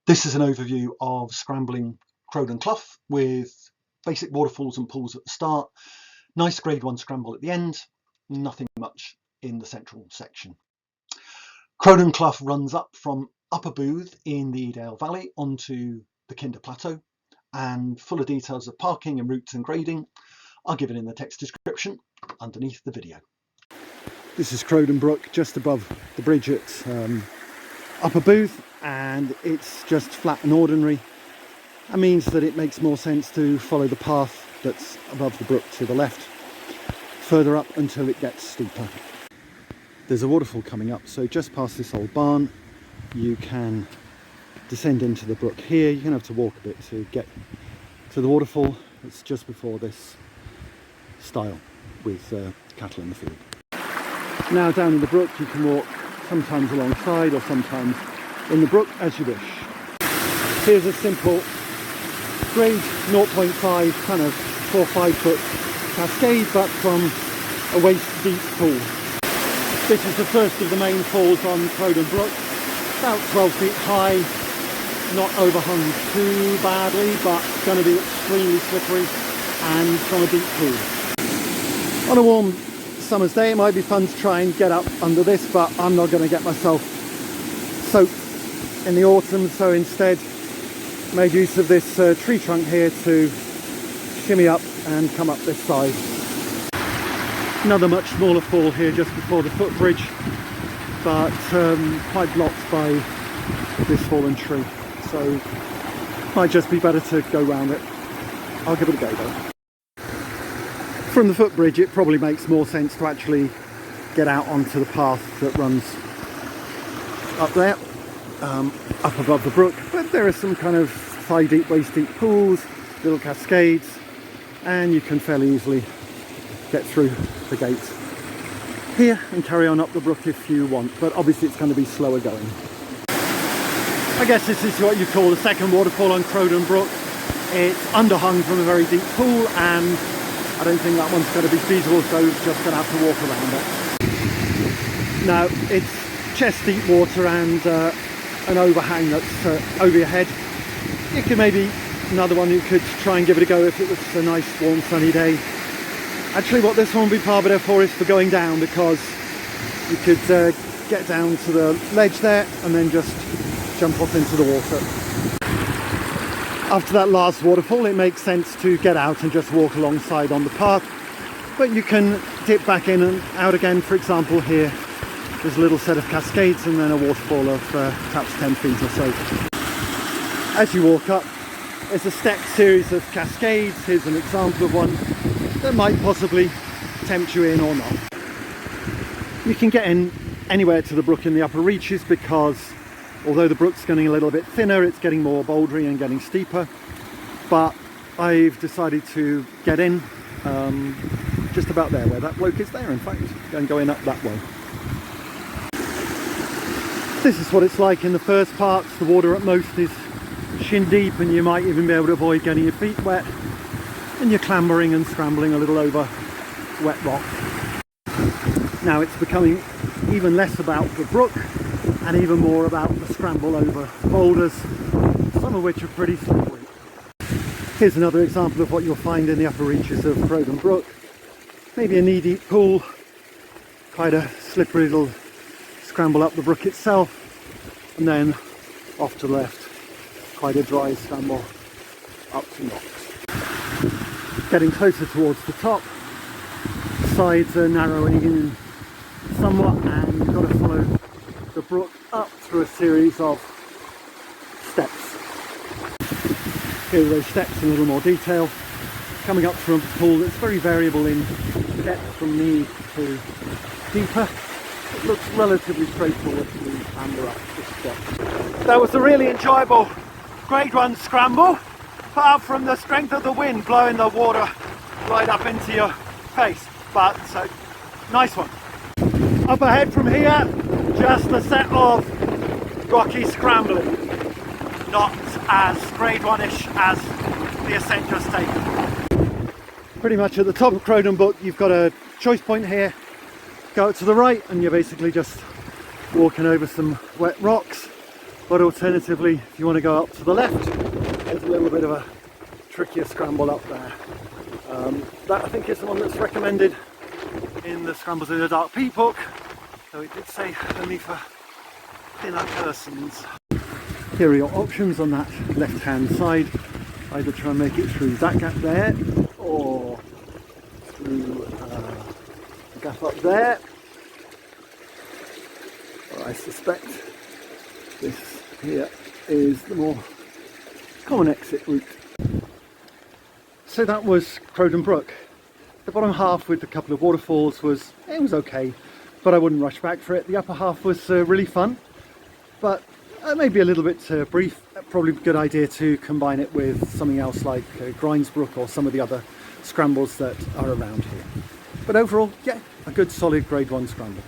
This is an overview of scrambling Crowden Clough with basic waterfalls and pools at the start, nice grade 1 scramble at the end, nothing much in the central section. Crowden Clough runs up from Upper Booth in the Edale Valley onto the Kinder Plateau, and fuller details of parking and routes and grading are given in the text description underneath the video. This is Crowden Brook, just above the bridge at Upper Booth, and it's just flat and ordinary. That means that it makes more sense to follow the path that's above the brook to the left, further up until it gets steeper. There's a waterfall coming up, so just past this old barn you can descend into the brook here. You're going to have to walk a bit to get to the waterfall. It's just before this stile with cattle in the field. Now down in the brook you can walk sometimes alongside or sometimes in the brook as you wish. Here's a simple grade 0.5 kind of 4 or 5 foot cascade, but from a waist deep pool. This is the first of the main falls on Crowden Brook, about 12 feet high, not overhung too badly, but going to be extremely slippery and from a deep pool. On a warm summer's day it might be fun to try and get up under this, but I'm not going to get myself soaked in the autumn, so instead made use of this tree trunk here to shimmy up and come up this side. Another much smaller fall here just before the footbridge, but quite blocked by this fallen tree, so might just be better to go round it. I'll give it a go though. From the footbridge it probably makes more sense to actually get out onto the path that runs up there, up above the brook, but there are some kind of thigh deep, waist deep pools, little cascades, and you can fairly easily get through the gates here and carry on up the brook if you want, but obviously it's going to be slower going. I guess this is what you call the second waterfall on Crowden Brook. It's underhung from a very deep pool, and I don't think that one's going to be feasible, so we're just going to have to walk around it. Now, it's chest deep water and an overhang that's over your head. You could maybe, another one you could try and give it a go if it was a nice warm sunny day. Actually what this one would be far better for is for going down, because you could get down to the ledge there and then just jump off into the water. After that last waterfall it makes sense to get out and just walk alongside on the path, but you can dip back in and out again. For example, here there's a little set of cascades and then a waterfall of perhaps 10 feet or so. As you walk up there's a stepped series of cascades. Here's an example of one that might possibly tempt you in or not. You can get in anywhere to the brook in the upper reaches, because although the brook's getting a little bit thinner, it's getting more bouldery and getting steeper, but I've decided to get in just about there where that bloke is there, in fact, and go in up that way. This is what it's like in the first parts. The water at most is shin deep, and you might even be able to avoid getting your feet wet, and you're clambering and scrambling a little over wet rock. Now it's becoming even less about the brook and even more about the scramble over boulders, some of which are pretty slippery. Here's another example of what you'll find in the upper reaches of Crowden Brook. Maybe a knee-deep pool, quite a slippery little scramble up the brook itself, and then off to the left, quite a dry scramble up some rocks. Getting closer towards the top, the sides are narrowing in somewhat, and you've got to follow the brook up through a series of steps. Here are those steps in a little more detail, coming up from a pool that's very variable in depth from knee to deeper. It looks relatively straightforward to clamber up the steps. That was a really enjoyable grade 1 scramble, apart from the strength of the wind blowing the water right up into your face, but nice one. Up ahead from here, just a set of rocky scrambling, not as grade 1-ish as the ascent just taken. Pretty much at the top of Crowden Brook you've got a choice point here. Go to the right and you're basically just walking over some wet rocks, But alternatively, if you want to go up to the left, there's a little bit of a trickier scramble up there. That I think is the one that's recommended in the Scrambles in the Dark Peat book, though it did say only for thinner persons. Here are your options on that left hand side. Either try and make it through that gap there, or through the gap up there. I suspect this here is the more common exit route. So that was Crowden Brook. The bottom half with a couple of waterfalls was okay, but I wouldn't rush back for it. The upper half was really fun, but maybe a little bit brief. Probably a good idea to combine it with something else like Crowden Brook or some of the other scrambles that are around here. But overall, yeah, a good solid grade 1 scramble.